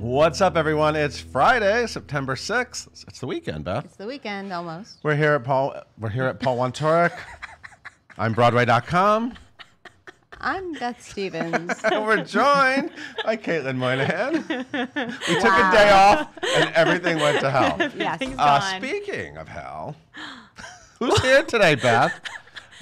What's up, everyone? It's Friday, September 6th. It's the weekend, Beth. It's the weekend, almost. We're here at Paul Wontorek. I'm Broadway.com. I'm Beth Stevens. And we're joined by Caitlin Moynihan. We took a day off, and everything went to hell. Yes. Speaking of hell, who's here today, Beth?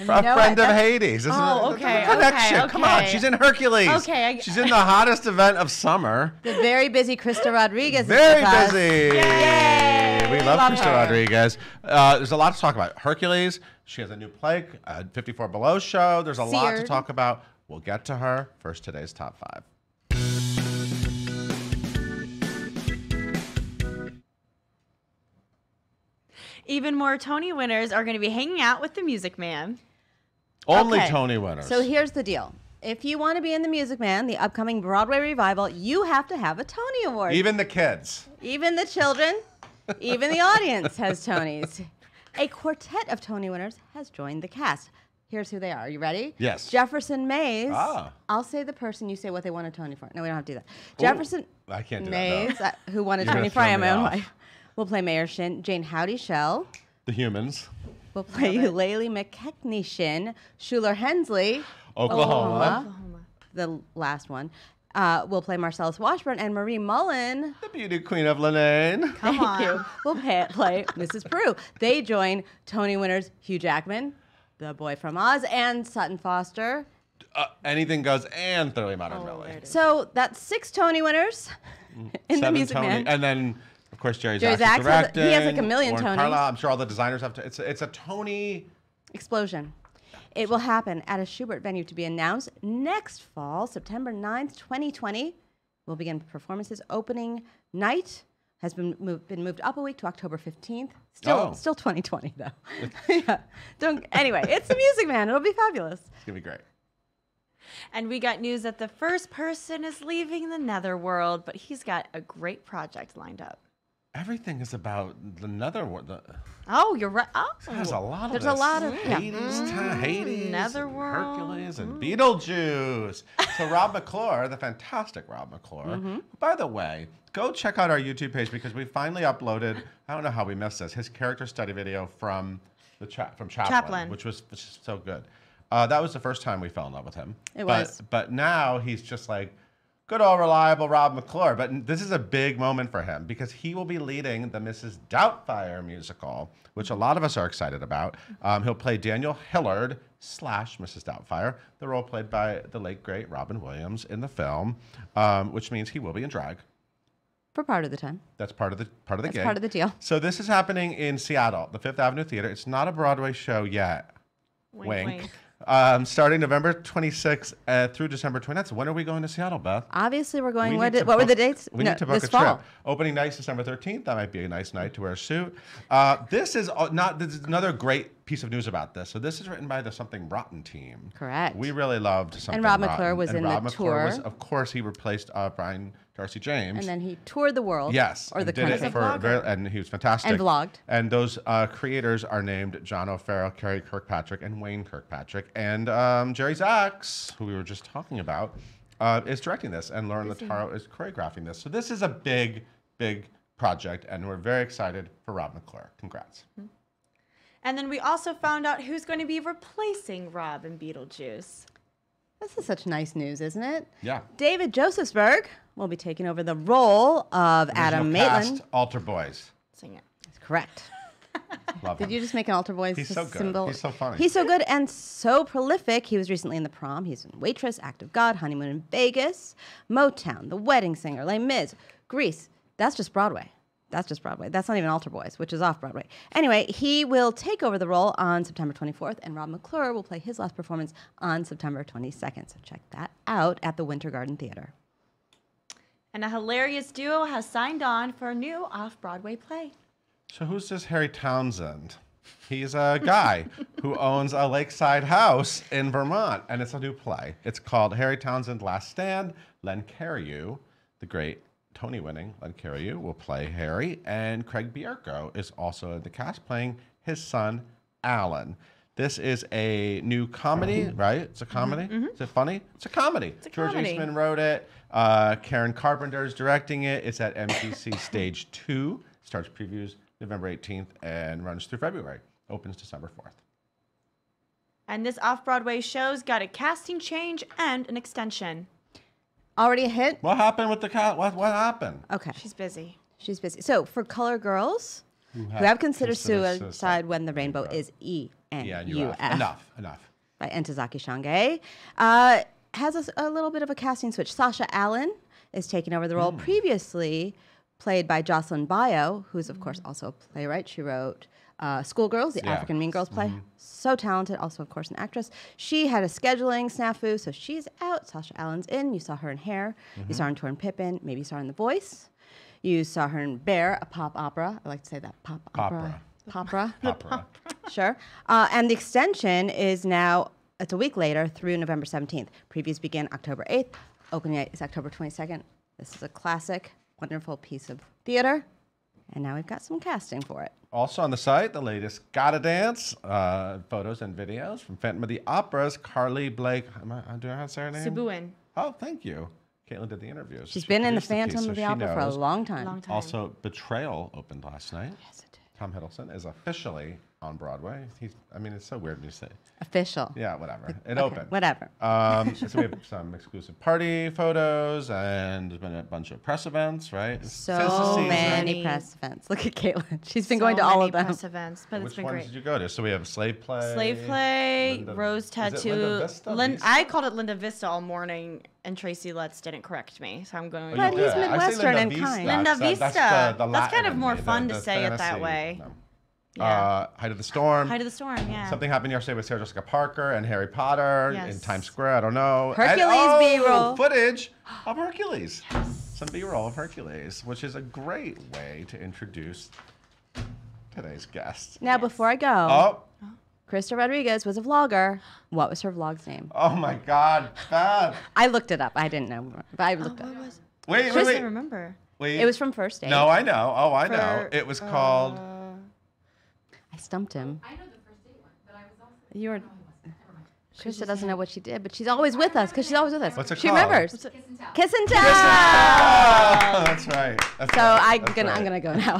A know friend it. of Hades. This is okay, a connection. okay, Come on, okay. she's in Hercules. Okay, She's in the hottest event of summer. The very busy Krista Rodriguez. Very is with us. busy. Yay! We love Krista her. Rodriguez. There's a lot to talk about. Hercules. She has a new play, 54 Below show. There's a lot to Seared. talk about. We'll get to her. First, today's top 5. Even more Tony winners are going to be hanging out with the Music Man. Only Okay. Tony winners. So here's the deal. If you want to be in the Music Man, the upcoming Broadway revival, you have to have a Tony Award. Even the kids. Even the children, even the audience has Tonys. A quartet of Tony winners has joined the cast. Here's who they are. Are you ready? Yes. Jefferson Mays. Ah. I'll say the person, you say what they won a Tony for. No, we don't have to do that. Jefferson I can't do Mays, that. who won a You're gonna Tony for throw I Am me My Own off. Wife, will play Mayor Shin. Jane Howdy Shell The humans. will play Eulalie McKechnie Shin. Schuler Hensley, Oklahoma. the last one, will play Marcellus Washburn. And Marie Mullen, The beauty queen of Lanaine. Come thank on. you, will play Mrs. Prue. They join Tony winners Hugh Jackman, The Boy from Oz, and Sutton Foster. Anything goes and Thoroughly Modern Millie. there it is. So that's 6 Tony winners in the 7 Music Tony. Man. And then, of course, Jerry Jerry Zaks is Zaks has- he directing. has like a million Warren Tonys. Carlyle. I'm sure all the designers have to. It's a Tony. Explosion. It will happen at a Schubert venue to be announced next fall, September 9th, 2020. We'll begin performances. Opening night has been moved up a week to October 15th. Oh. Still 2020 though. Yeah. Anyway, it's the Music Man. It'll be fabulous. It's gonna be great. And we got news that the first person is leaving the netherworld, but he's got a great project lined up. Everything is about the netherworld. Oh, you're right. Oh. There's a lot of There's this. a lot of- yeah. Hades, Netherworld. and Hercules, and Beetlejuice. So Rob McClure, the fantastic Rob McClure. By the way, go check out our YouTube page because we finally uploaded. I don't know how we missed this. His character study video from Chaplin, which is so good. That was the first time we fell in love with him. It was. But now he's just like good old reliable Rob McClure. But this is a big moment for him because he will be leading the Mrs. Doubtfire musical, which a lot of us are excited about. He'll play Daniel Hillard / Mrs. Doubtfire, the role played by the late great Robin Williams in the film, which means he will be in drag. For part of the time. That's part of the That's gig. part of the deal. So this is happening in Seattle, the Fifth Avenue Theater. It's not a Broadway show yet. Wink. Starting November 26th through December 29th. So when are we going to Seattle, Beth? Obviously, we're going. We What need to were the book- dates? We No, need to book this a fall. trip. Opening night, December 13th. That might be a nice night to wear a suit. This is another great piece of news about this. So this is written by the Something Rotten team. Correct. We really loved Something Rob Rotten. McClure was and in Rob the McClure was, tour. of course, he replaced Brian Darcy James. And then he toured the world. Yes, Or and the did country. it for and he was fantastic. And vlogged. And those creators are named John O'Farrell, Carrie Kirkpatrick, and Wayne Kirkpatrick. And Jerry Zaks, who we were just talking about, is directing this, and Lauren Lataro is choreographing this. So this is a big, big project, and we're very excited for Rob McClure. Congrats. And then we also found out who's going to be replacing Rob in Beetlejuice. This is such nice news, isn't it? Yeah. David Josephsberg will be taking over the role of Adam Original cast, Maitland. Altar Boys. Sing it. That's correct. Love Did him. you just make an altar boys He's so good. symbol? He's so funny. He's so good and so prolific. He was recently in The Prom. He's in Waitress, Act of God, Honeymoon in Vegas, Motown, The Wedding Singer, Les Mis, Grease. That's just Broadway. That's not even Altar Boys, which is off Broadway. Anyway, he will take over the role on September 24th, and Rob McClure will play his last performance on September 22nd. So check that out at the Winter Garden Theater. And a hilarious duo has signed on for a new off-Broadway play. So who's this Harry Townsend? He's a guy who owns a lakeside house in Vermont, and it's a new play. It's called Harry Townsend Last Stand. Len Cariou, the great Tony-winning Len Cariou, will play Harry, and Craig Bierko is also in the cast playing his son, Alan. This is a new comedy, right? It's a comedy. Is it funny? It's a comedy. a George comedy. Eastman wrote it. Karen Carpenter is directing it. It's at MTC Stage 2. Starts previews November 18th and runs through February. Opens December 4th. And this off-Broadway show's got a casting change and an extension. Already a hit? What happened with the cat? What happened? Okay. She's busy. She's busy. So for color girls who have considered suicide when the rainbow is ENUF Enough. by Entezaki Shange, has a little bit of a casting switch. Sasha Allen is taking over the role previously played by Jocelyn Bayo, who's of course also a playwright. She wrote Schoolgirls, the Yeah. African Mean Girls play. So talented, also of course an actress. She had a scheduling snafu, so she's out. Sasha Allen's in. You saw her in Hair. You saw her in Torn Pippin. Maybe you saw her in The Voice. You saw her in Bear, a pop opera. I like to say that pop opera. Popra. Opera. Sure. And the extension is now, it's a week later through November 17th. Previews begin October 8th. Opening night is October 22nd. This is a classic, wonderful piece of theater. And now we've got some casting for it. Also on the site, the latest Gotta Dance photos and videos from Phantom of the Opera's Carly Blake. Do I know how to say her name? Subuin. Oh, thank you. Caitlin did the interviews. She's She been in the produced piece, Phantom so of the she Opera for a knows. long time. Long time. Also, Betrayal opened last night. Yes, it did. Tom Hiddleston is officially on Broadway. It's so weird when you say. Official. Yeah, whatever. It Okay, opened. whatever. So we have some exclusive party photos, and there's been a bunch of press events, right? It's the So season. many press events. Look at Caitlin. She's been going to all of them. Press events, but it's Which been ones great. did you go to? So we have Slave Play. Slave Play, Linda- Rose is it Tattoo. Linda Vista? Vista? I called it Linda Vista all morning, and Tracy Letts didn't correct me, so I'm going. Oh, But you he's did. I say Midwestern Linda and Vista. kind. Linda That's Vista. the That's Latin kind of in more me, fun the to say it that fantasy. way. No. Yeah. Height of the Storm. Height of the Storm, yeah. Something happened yesterday with Sarah Jessica Parker and Harry Potter in Yes. Times Square. I don't know. Hercules B-roll. Footage of Hercules. Some B-roll of Hercules, which is a great way to introduce today's guest. Now, before I go, Oh, Krista Rodriguez was a vlogger. What was her vlog's name? oh my God, bad. I looked it up. I didn't know, but I looked it up. Wait, I wait, don't wait. remember. Wait. It was from First Aid. No, I know. Oh, I know. For, It was called. I stumped him. I know the first date one, but I was also. You were. No, I wasn't. Never mind. Krista doesn't know what she did, but she's always with us because she's always with us. What's it she called? remembers. Kiss and tell. Kiss and tell. Oh, that's right. That's So right. I'm That's gonna right. I'm gonna go now.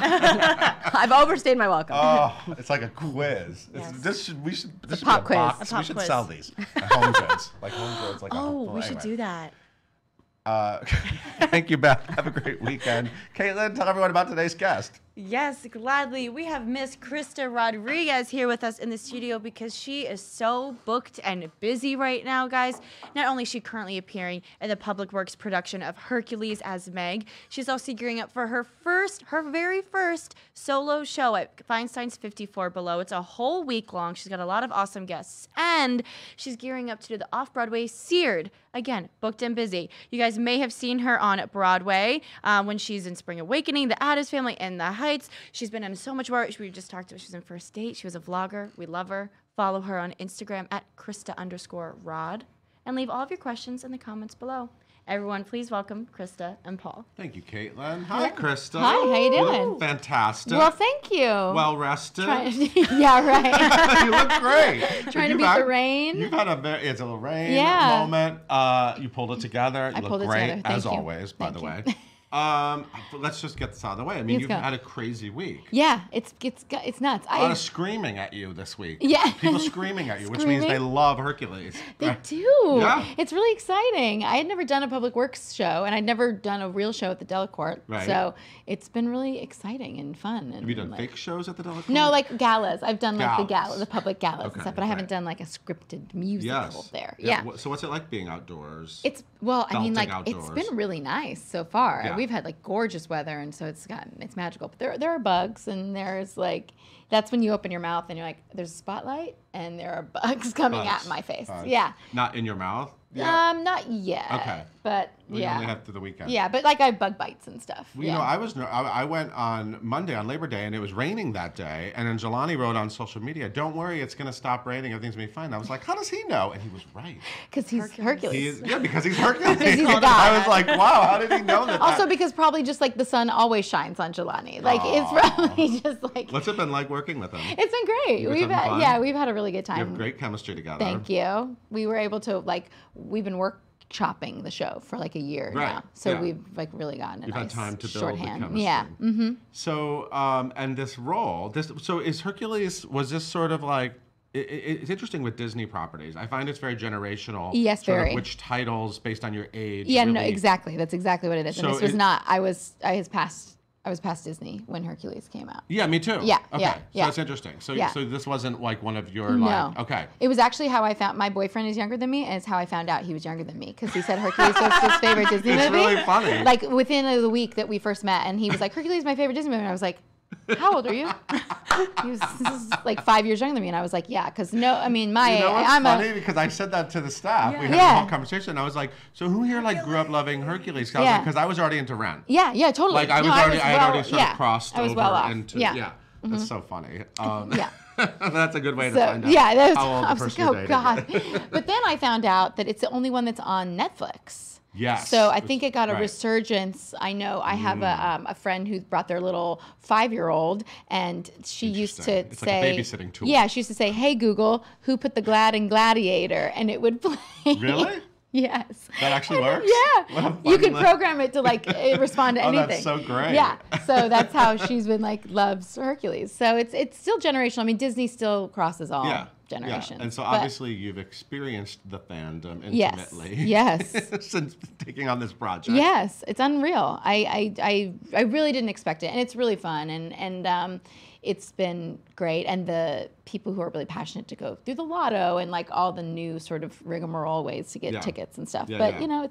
I've overstayed my welcome. Oh, it's like a quiz. Yes. This should pop be a quiz. box. A pop we should quiz. sell these. Home goods. Like home goods. Like Oh, well, we should anyway. do that. Thank you, Beth. Have a great weekend. Caitlin, tell everyone about today's guest. Yes, gladly. We have Miss Krista Rodriguez here with us in the studio because she is so booked and busy right now, guys. Not only is she currently appearing in the Public Works production of Hercules as Meg, she's also gearing up for her very first solo show at Feinstein's 54 Below. It's a whole week long. She's got a lot of awesome guests, and she's gearing up to do the off-Broadway Seared. Again, booked and busy. You guys may have seen her on Broadway when she's in Spring Awakening, The Addams Family, and The Heights. She's been in so much more. We just talked about she was in First Date. She was a vlogger. We love her. Follow her on Instagram at Krista_Rod. And leave all of your questions in the comments below. Everyone, please welcome Krista and Paul. Thank you, Caitlin. Hi, Krista. Hi, how you doing? look fantastic. Well, thank you. Well rested. Yeah, right. You look great. Trying to You've beat had- the rain. You've had it's a little rain Yeah. moment. You pulled it together. You I look pulled it great, together. Thank as you. always, by the Thank way. you. But let's just get this out of the way. I mean, Let's you've go. had a crazy week. Yeah, it's nuts. A lot of screaming at you this week. Yeah. People screaming at you, which means they Screaming? love Hercules. They Right. do. Yeah. It's really exciting. I had never done a public works show, and I'd never done a real show at the Delacorte. Right. So it's been really exciting and fun. And Have you done like, fake shows at the Delacorte? No, like galas. I've done like Galas. the public galas Okay, and stuff, but I haven't right. done like a scripted musical Yes. there. Yeah. Yeah. So what's it like being outdoors? It's I mean, like Belting it's outdoors. been really nice so far. Yeah. We've had like gorgeous weather, and so it's magical. But there are bugs, and there's like that's when you open your mouth and you're like, there's a spotlight, and there are bugs coming Bugs. at my face. Bugs. Yeah. Not in your mouth? Not yet. Okay. But We Yeah. only have to the weekend. Yeah, but like I have bug bites and stuff. Well, you know, I went on Monday on Labor Day and it was raining that day. And then Jelani wrote on social media, "Don't worry, it's going to stop raining. Everything's going to be fine." I was like, "How does he know?" And he was right. Because he's Hercules. Because he's Hercules. he's a god. I was like, "Wow, how did he know that?" Also, because probably just like the sun always shines on Jelani. Like it's Aw. probably just like What's it been like working with him? it's been great. You guys having fun? We've had a really good You time. have great chemistry together. Thank you. We were able to we've been workshopping the show for like a year Right, now, so yeah. we've like really gotten a You've nice had time to build the shorthand. chemistry. Yeah. Mm-hmm. So, and this role, so is Hercules, was this sort of like, it's interesting with Disney properties. I find it's very generational. Yes, sort of very. which titles based on your age. Yeah, no, really- exactly. That's exactly what it is. So And this was it- not. I was past Disney when Hercules came out. Yeah, me too. Yeah, Okay. yeah, So yeah. that's interesting. So, Yeah. so this wasn't like one of your No. like, okay. It was actually how I found my boyfriend is younger than me, and it's how I found out he was younger than me because he said Hercules was his favorite Disney It's movie. really funny. Like within a week that we first met, and he was like, "Hercules is my favorite Disney movie." And I was like, "How old are you?" He was this is like 5 years younger than me, and I was like, "Yeah," because my You know what's I'm funny? a Because I said that to the staff. We had Yeah. a whole conversation. And I was like, "So who here like grew up loving Hercules?" Yeah. Because I was already into Rent. yeah, totally. Like I No, was already, I had well- already sort yeah, of crossed I was over well off. into Yeah. That's so funny. Yeah. That's a good way to So find out yeah, that was, how old I the was person like, you're oh dating god. But then I found out that it's the only one that's on Netflix. Yes. So I think it got a Right. resurgence. I know I have a friend who brought their little 5-year-old, and she used to Interesting. It's like say, a babysitting tool. yeah, she used to say, "Hey Google, who put the Glad in Gladiator?" And it would play. Really? Yes. That actually works? Yeah. What a You funny can li- program it to like respond to Oh, anything. that's so great. Yeah. So that's how she's been like loves Hercules. So it's still generational. I mean, Disney still crosses all Yeah. generations. Yeah. And so but- obviously you've experienced the fandom Yes. intimately. Yes. Since taking on this project. Yes, it's unreal. I really didn't expect it, and it's really fun, and it's been great. And the people who are really passionate to go through the lotto and like all the new sort of rigmarole ways to get Yeah. tickets and stuff. Yeah, but yeah. you know,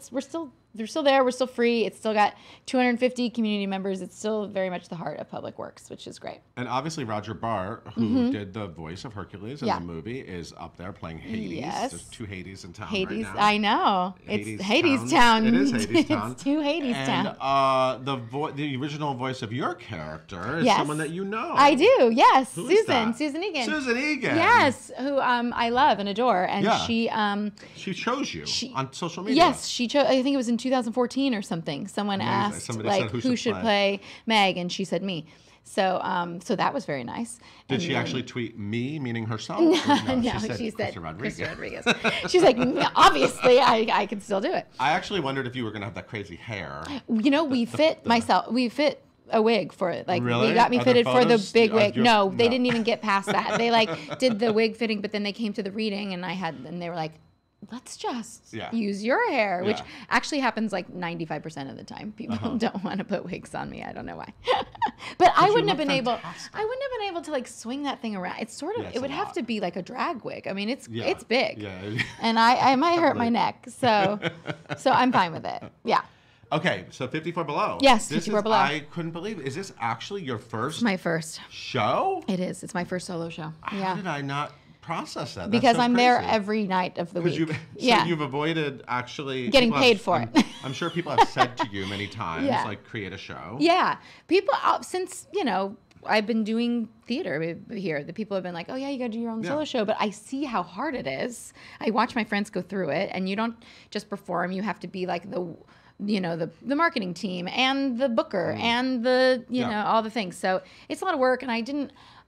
they're still there. We're still free. It's still got 250 community members. It's still very much the heart of Public Works, which is great. And obviously Roger Barr, who did the voice of Hercules in Yeah. the movie, is up there playing Hades. Yes. There's 2 Hades in town Hades, right now. I know. It's Hades Town. It is Hades Town. It's 2 Hades and, Town. the original voice of your character is Yes. someone that you know. I do. Yes, Who is that? Susan Egan. Susan Egan. Yes, who I love and adore, and Yeah. she She chose you She- on social media. yes, she chose. I think it was in 2014 or something. Someone Amazing. asked Somebody like said, who should play Meg, and she said me. So so that was very nice. Did And she then- actually tweet me, meaning herself? Or No, she said Krista Rodriguez. Rodriguez. She's like, obviously, I can still do it. I actually wondered if you were going to have that crazy hair. You know, we fit a wig for it. Like Really? we got me Are there fitted for the photos? big Are wig. your- No, they no. didn't even get past that. They like did the wig fitting, but then they came to the reading, and they were like, let's just Yeah. use your hair, which Yeah. actually happens like 95% of the time. People don't want to put wigs on me. I don't know why. But I you wouldn't have look been able. fantastic. I wouldn't have been able to like swing that thing around. It's sort of. Yeah, it's it a would have lot. to be like a drag wig. I mean, it's Yeah. big. Yeah. And I might hurt my neck. So I'm fine with it. Yeah. Okay, so 54 Below. Yes, This 54 is, Below. I couldn't believe it. Is this actually your first My first. show? It is. It's my first solo show. How Yeah. did I not process that? That's Because so I'm there crazy. every night of the 'Cause week. So Yeah. you've avoided actually Getting people paid have- for it. I'm sure people have said to you many times, Yeah. like, create a show. Yeah. People, since, I've been doing theater here, the people have been like, oh, yeah, you got to do your own Yeah. solo show. But I see how hard it is. I watch my friends go through it, and you don't just perform. You have to be like the marketing team and the booker and the, Yeah. all the things. So it's a lot of work, and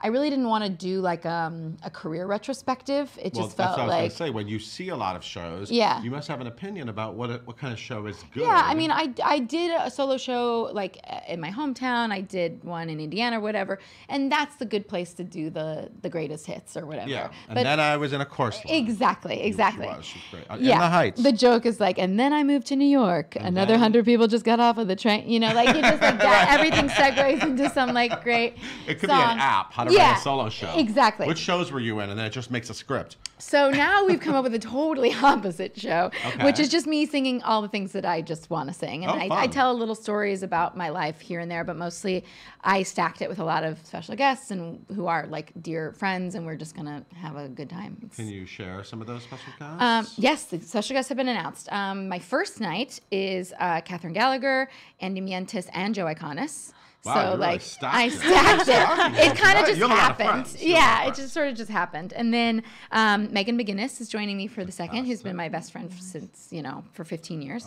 I really didn't want to do like a career retrospective. It Well, just that's felt what I was going like to say. When you see a lot of shows, Yeah. you must have an opinion about what kind of show is good. Yeah, I mean, I did a solo show like in my hometown. I did one in Indiana or whatever, and that's the good place to do the greatest hits or whatever. Yeah, and But then I was in a course. line. exactly. She was great. In Yeah, the Heights. the joke is like, and then I moved to New York. Another then- 100 people just got off of the train. Like you just like that. Everything segues into some like great. It could be song. an app, how to write a solo show. Exactly. Which shows were you in? And then it just makes a script. So now we've come up with a totally opposite show, which is just me singing all the things that I just want to sing. And I tell little stories about my life here and there, but mostly I stacked it with a lot of special guests and who are like dear friends, and we're just going to have a good time. Can you share some of those special guests? Yes, the special guests have been announced. My first night is Catherine Gallagher, Andy Mientus, and Joe Iconis. Wow, so you really like stacked I it. stacked Stacking it. It kind of Right, just you have a lot of happened. friends. You have a lot Yeah, of it just sort of just happened. And then Megan McGinnis is joining me for the second, who's been my best friend since, for 15 years.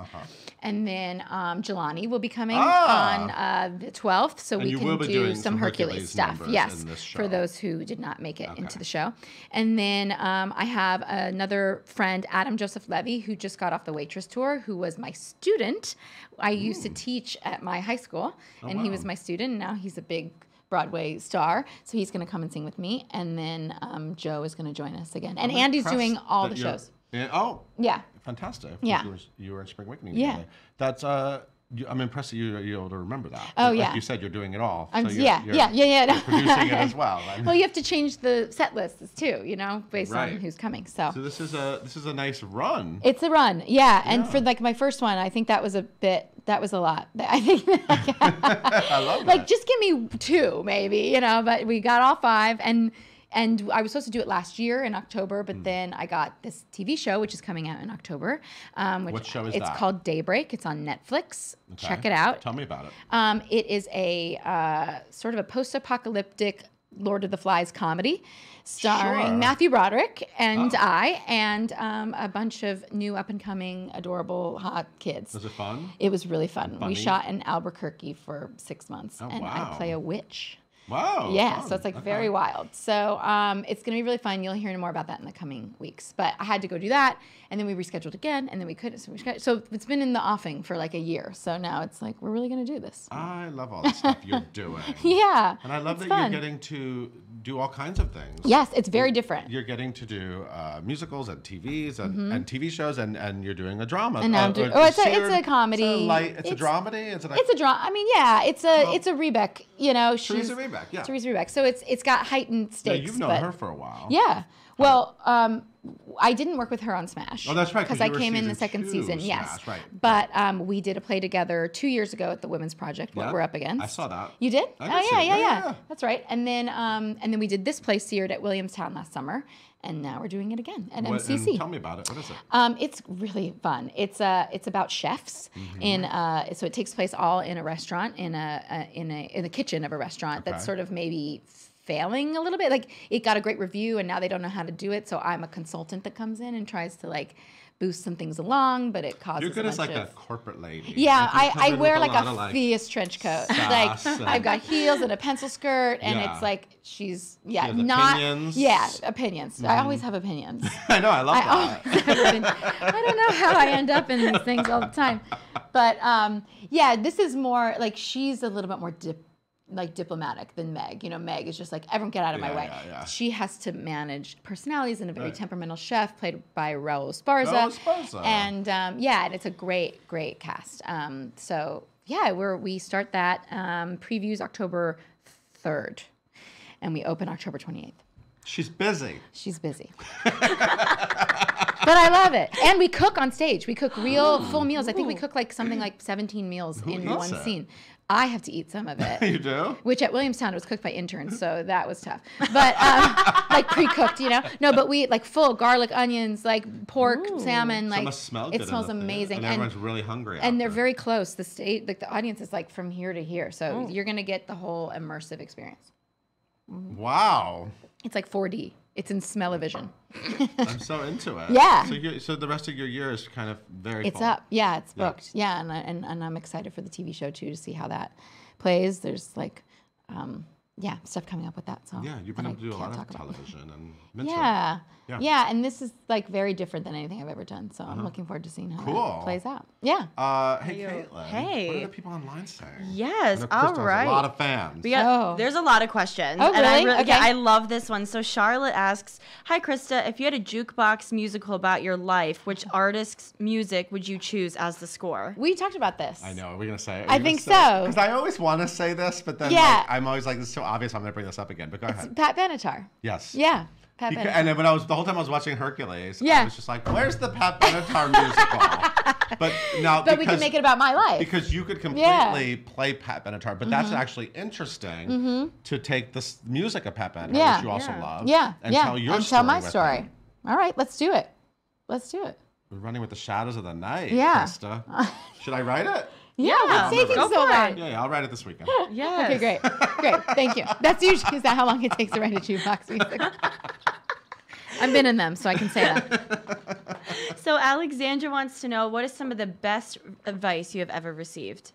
And then Jelani will be coming on the 12th, so And we you can will be do doing some some Hercules Hercules stuff. numbers Yes, in this for show. those who did not make it into the show. And then I have another friend, Adam Joseph Levy, who just got off the waitress tour, who was my student. I used to teach at my high school, and he was my student. And now he's a big Broadway star, so he's going to come and sing with me. And then Joe is going to join us again. And Andy's doing all the shows. Yeah. Fantastic. Yeah. You were in Spring Awakening. Yeah. Together. That's I'm impressed that you're able to remember that. Oh, Like yeah. you said, you're doing it all. I'm, so you're yeah. You're producing it as well. Well, you have to change the set lists too, based on Right. who's coming. So this is a nice run. it's a run, yeah. And for like my first one, I think that was a lot. I think I love like that. just give me 2 maybe, but we got all 5 and I was supposed to do it last year in October, but then I got this TV show, which is coming out in October. What show is it's that? called Daybreak. It's on Netflix. Okay. Check it out. Tell me about it. It is a sort of a post-apocalyptic Lord of the Flies comedy starring Sure. Matthew Broderick and a bunch of new up-and-coming, adorable, hot kids. Was it fun? It was really fun. Funny? We shot in Albuquerque for 6 months, Oh, and wow. I play a witch. Wow. Yeah, fun. so it's like Okay. very wild. So it's going to be really fun. You'll hear more about that in the coming weeks. But I had to go do that, and then we rescheduled again, and then we couldn't. So it's been in the offing for like a year. So now it's like, we're really going to do this. I love all the stuff you're doing. Yeah. And I love it's that fun. you're getting to do all kinds of things. Yes, it's very different. You're getting to do musicals and TVs and TV shows, and you're doing a drama. And now I'm doing- it's a comedy. It's a dramedy. It's a drama. I mean, yeah, it's a Rebec. Teresa Rebeck, yeah. Teresa Rebeck. So it's got heightened Yeah, stakes. you've known but her for a while. Yeah. Well, I didn't work with her on Smash. Oh, that's right, 'cause Because I you were came in the season second 2 season. Smash, Yes. right. But we did a play together 2 years ago at the Women's Project. What Yeah, we're up against. I saw that. You did? I did Oh see yeah, it. yeah. That's right. And then we did this play seared at Williamstown last summer, and now we're doing it again at And MCC. tell me about it. What is it? It's really fun. It's about chefs so it takes place all in a restaurant in the kitchen of a restaurant that's Okay. sort of maybe failing a little bit. Like it got a great review and now they don't know how to do it. So I'm a consultant that comes in and tries to like boost some things along, but it causes You're good a as bunch like of a corporate lady. yeah, Like, you come I in wear with like lot a of, fierce trench coat. sass Like and- I've got heels and a pencil skirt, and Yeah. it's like she's has not opinions. yeah opinions. I always have opinions. I know. I love I that. always have opinions. I don't know how I end up in these things all the time, but yeah, this is more like she's a little bit more diplomatic than Meg. Meg is just like, everyone get out of my Yeah, way. yeah. She has to manage personalities and a very temperamental chef played by Raul Esparza. Raul Esparza. And and it's a great, great cast. So yeah, we start that previews October 3rd, and we open October 28th. She's busy. She's busy. But I love it. And we cook on stage. We cook real full meals. I think we cook like something like 17 meals in eats one it? scene. I have to eat some of it. You do? Which at Williamstown was cooked by interns, so that was tough. But like pre-cooked, No, but we eat like full garlic, onions, like pork, salmon. So Like it must smell good. it smells in the theater, amazing, and everyone's really hungry. and they're after. very close. The state, like the audience, is like from here to here, so you're gonna get the whole immersive experience. Wow. It's like 4D. It's in smell-o-vision. I'm so into it. Yeah. So the rest of your year is kind of very. It's full. up. Yeah, it's Yeah. booked. Yeah, and I'm excited for the TV show too to see how that plays. There's like, stuff coming up with that. So Yeah, you've been that able to I do a lot can't of talk about. television and mentoring. Yeah. Yeah. Yeah, and this is like very different than anything I've ever done. So I'm looking forward to seeing how Cool. that plays out. Yeah. Hey, Caitlin. Hey. What are the people online saying? Yes, I know all Krista has right. a lot of fans. We got, There's a lot of questions. Oh, And I really? Okay. Yeah, I love this one. So Charlotte asks, "Hi Krista, if you had a jukebox musical about your life, which artist's music would you choose as the score?" We talked about this. I know. Are we gonna say it? I think so. Because I always want to say this, but then Yeah. like, I'm always like, this is so obvious. I'm gonna bring this up again. But go ahead. Pat Benatar. Yes. Yeah. Pat And Benatar. then when the whole time I was watching Hercules, I Yeah. was just like, "Where's the Pat Benatar musical?" But now, But we can make it about my life. because you could completely play Pat Benatar, but that's actually interesting to take the music of Pat Benatar, Yeah. which you also Yeah. love, Yeah, and yeah. tell your and story. tell my with story. him. All right, let's do it. Let's do it. We're running with the shadows of the night. Yeah. Krista. Should I write it? Yeah, what's taking go so for long? it. Yeah, I'll write it this weekend. Yes. Okay, great. Great. Thank you. That's usually, is that how long it takes to write a jukebox music? I've been in them, so I can say that. So Alexandra wants to know, what is some of the best advice you have ever received?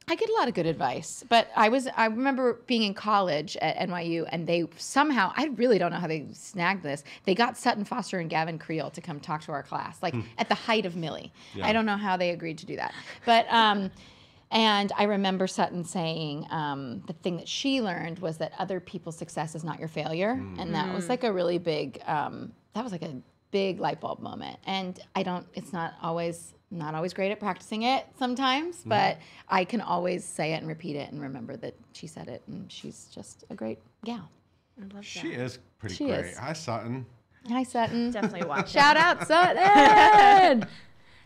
I get a lot of good advice, but I remember being in college at NYU, and they somehow, I really don't know how they snagged this. They got Sutton Foster and Gavin Creel to come talk to our class, like at the height of Millie. Yeah. I don't know how they agreed to do that, but and I remember Sutton saying the thing that she learned was that other people's success is not your failure, and that was like a really big big light bulb moment. And it's not always great at practicing it sometimes, but I can always say it and repeat it and remember that she said it, and she's just a great gal. I love She is pretty She great. is. Hi, Sutton. Hi, Sutton. Definitely watch it. Shout out, Sutton.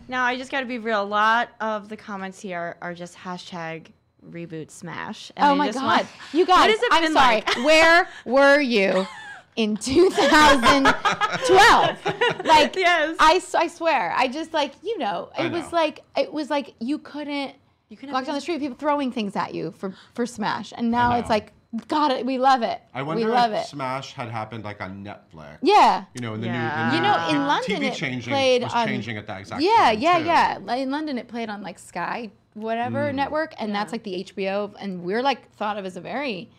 Now, I just got to be real. A lot of the comments here are just hashtag reboot smash. And Oh I my just God. want- You guys, What has it I'm been sorry. like? Where were you in 2012? Like, Yes. I swear, I just like, it I was know. like you couldn't couldn't walk down the street, people throwing things at you for Smash. And now know. it's like, got it. We love it. I wonder we love if it. Smash had happened like on Netflix. Yeah. You know, in the Yeah. new, You know, in London TV it changing played was on changing at that exact yeah, time. yeah, too. yeah. Like, in London, it played on like Sky, whatever network, and that's like the HBO, and we're like thought of as a very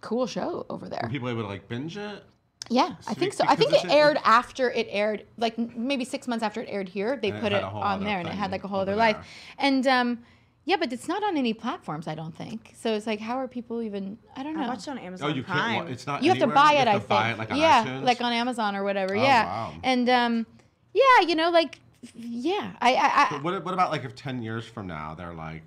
cool show over there. Were people able to like binge it? Yeah, I think so. I because think it it's- aired after it aired, like maybe 6 months after it aired here. They And it put had it a whole on other there, and it thing had like a whole over other life. there. And yeah, but it's not on any platforms, I don't think. So it's like, how are people even? I don't know. I watched it on Amazon Oh, you Prime. can't. It's not. You have to anywhere? buy You it, have I to buy think. it, like on yeah, iTunes? like on Amazon or whatever. Oh, yeah. wow. And yeah, like yeah, I But what about like if 10 years from now they're like,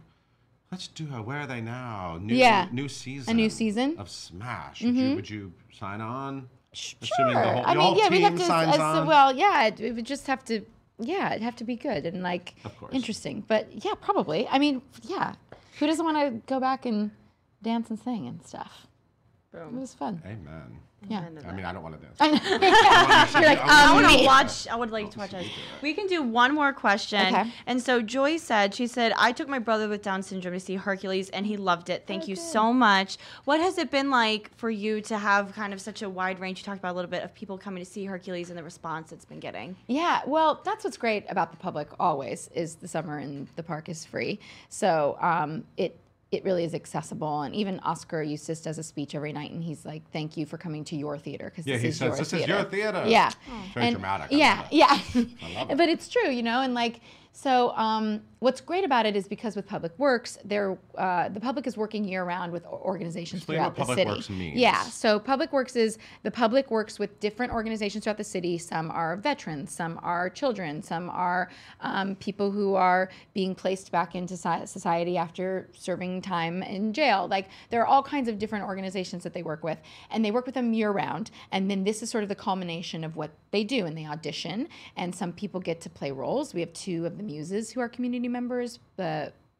let's do a Where Are They Now? New season. A new season? of Smash. Would you sign on? Sure. Assuming the whole, I your mean, whole yeah, we'd have team to. signs on. Well, yeah, it would just have to. Yeah, it'd have to be good and like Of course. interesting. But yeah, probably. I mean, yeah, who doesn't want to go back and dance and sing and stuff? It was fun. Amen. Yeah. I mean, I don't want to dance. I know. You're like, I want to me. watch. I would like to watch it. We can do one more question. Okay. And so Joy said, I took my brother with Down syndrome to see Hercules, and he loved it. Thank you so much. What has it been like for you to have kind of such a wide range? You talked about a little bit of people coming to see Hercules and the response it's been getting. Yeah, well, that's what's great about the public always is the summer and the park is free. So it really is accessible. And even Oscar Eustace does a speech every night, and he's like, "Thank you for coming to your theater because Yeah, this he is says, your "This is theater." your theater. Yeah, Very dramatic. I Yeah, love it. yeah. I love it. But it's true, and like so. What's great about it is because with Public Works, the public is working year round with organizations Explain throughout what the Public city. Works means. Yeah, so Public Works is the public works with different organizations throughout the city. Some are veterans, some are children, some are people who are being placed back into society after serving time in jail. Like there are all kinds of different organizations that they work with, and they work with them year round. And then this is sort of the culmination of what they do, and they audition. And some people get to play roles. We have 2 of the muses who are community members.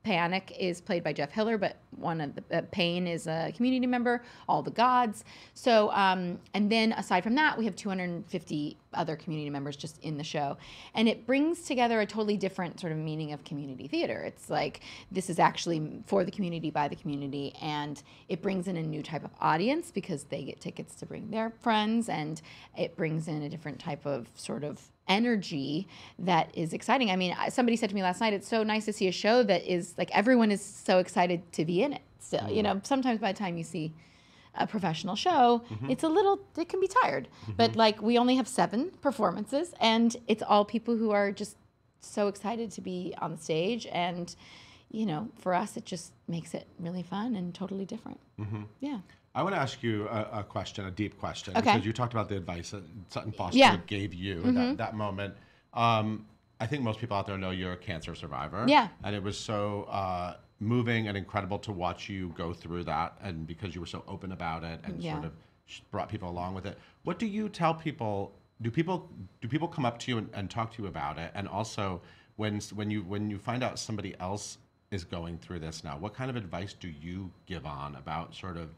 Panic is played by Jeff Hiller, but one of the Pain is a community member. All the Gods. So, and then aside from that, we have 250 other community members just in the show, and it brings together a totally different sort of meaning of community theater. It's like this is actually for the community by the community, and it brings in a new type of audience because they get tickets to bring their friends, and it brings in a different type of sort of energy that is exciting. I mean, somebody said to me last night, it's so nice to see a show that is like everyone is so excited to be in it still. Sometimes by the time you see a professional show, it can be tired. But like we only have 7 performances, and it's all people who are just so excited to be on the stage, and for us it just makes it really fun and totally different. Yeah. I want to ask you a question, a deep question, Okay. because you talked about the advice that Sutton Foster Yeah. gave you at that moment. I think most people out there know you're a cancer survivor. Yeah. And it was so moving and incredible to watch you go through that, and because you were so open about it and Yeah. sort of brought people along with it. What do you tell people? Do people come up to you and talk to you about it? And also, when you find out somebody else is going through this now, what kind of advice do you give on about sort of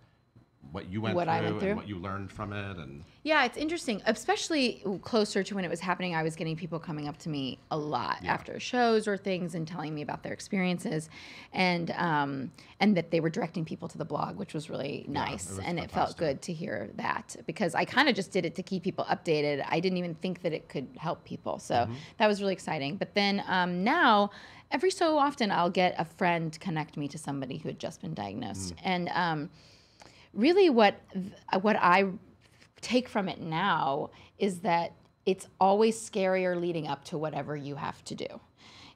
what you went What through I went through? and what you learned from it? And Yeah, it's interesting, especially closer to when it was happening. I was getting people coming up to me a lot after shows or things and telling me about their experiences, and that they were directing people to the blog, which was really nice, was and it felt fantastic. good to hear that, because I kind of just did it to keep people updated. I didn't even think that it could help people, so that was really exciting. But then now, every so often, I'll get a friend connect me to somebody who had just been diagnosed, and really what I take from it now is that it's always scarier leading up to whatever you have to do.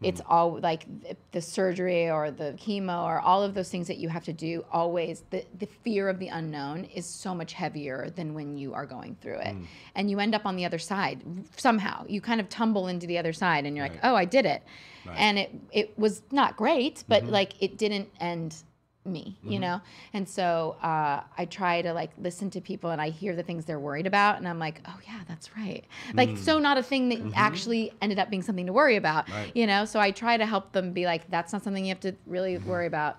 It's all like the surgery or the chemo or all of those things that you have to do. Always the fear of the unknown is so much heavier than when you are going through it. And you end up on the other side somehow. You kind of tumble into the other side and you're like, oh, I did it. Right. And it was not great, but like it didn't end me, you know? And so I try to like listen to people and I hear the things they're worried about and I'm like, oh yeah, that's right. Like, so not a thing that actually ended up being something to worry about, you know? So I try to help them be like, that's not something you have to really worry about.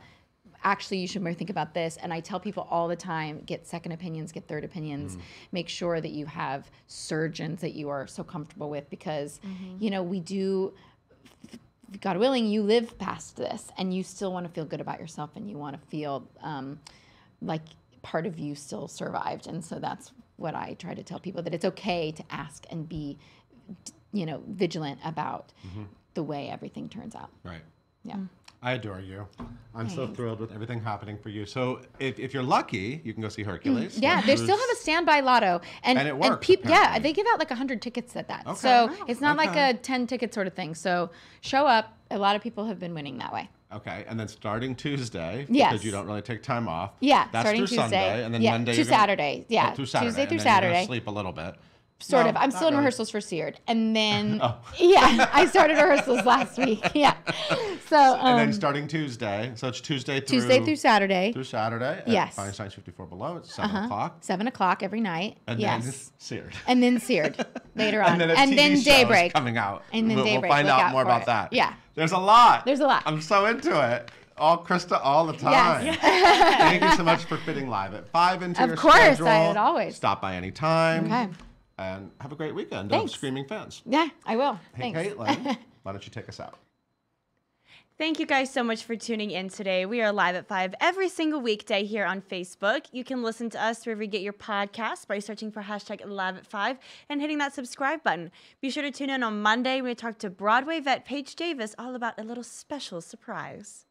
Actually, you should more think about this. And I tell people all the time, get second opinions, get third opinions, make sure that you have surgeons that you are so comfortable with, because, you know, we do, God willing, you live past this and you still want to feel good about yourself and you want to feel like part of you still survived. And so that's what I try to tell people, that it's okay to ask and be, you know, vigilant about the way everything turns out. right. Yeah. I adore you. I'm so Thanks. thrilled with everything happening for you. So if you're lucky, you can go see Hercules. Yeah, they still have a standby lotto, and it works, yeah, apparently. they give out like 100 tickets at that. Okay. So it's not like Okay. a 10 ticket sort of thing. So show up. A lot of people have been winning that way. Okay, and then starting Tuesday, Yes. because you don't really take time off. Yeah, that's starting through Tuesday. Sunday, and then Yeah, Monday to you're gonna- Saturday. Yeah, through Saturday, Tuesday through and then you're gonna Saturday. sleep a little bit. Sort No, of. I'm not still in really. rehearsals for Seared, and then Oh. yeah, I started rehearsals last week. Yeah, so And then starting Tuesday, so it's Tuesday through Saturday. Through Saturday. At Yes. Fine Science 54 Below. It's 7:00. 7:00 every night. And yes. then Seared. And then Seared later on. And then a TV show is Daybreak. coming out. And then we'll Daybreak. find Look out out more for about it. that. Yeah. There's a lot. There's a lot. I'm so into it. All Krista all the time. Yes. Thank you so much for fitting live at 5 into Of your course, schedule. I would always. Stop by any time. Okay. And have a great weekend Thanks. of Screaming Fans. Yeah, I will. Hey, Thanks. Caitlin, why don't you take us out? Thank you guys so much for tuning in today. We are live at 5 every single weekday here on Facebook. You can listen to us wherever you get your podcasts by searching for #live at 5 and hitting that subscribe button. Be sure to tune in on Monday when we talk to Broadway vet Paige Davis all about a little special surprise.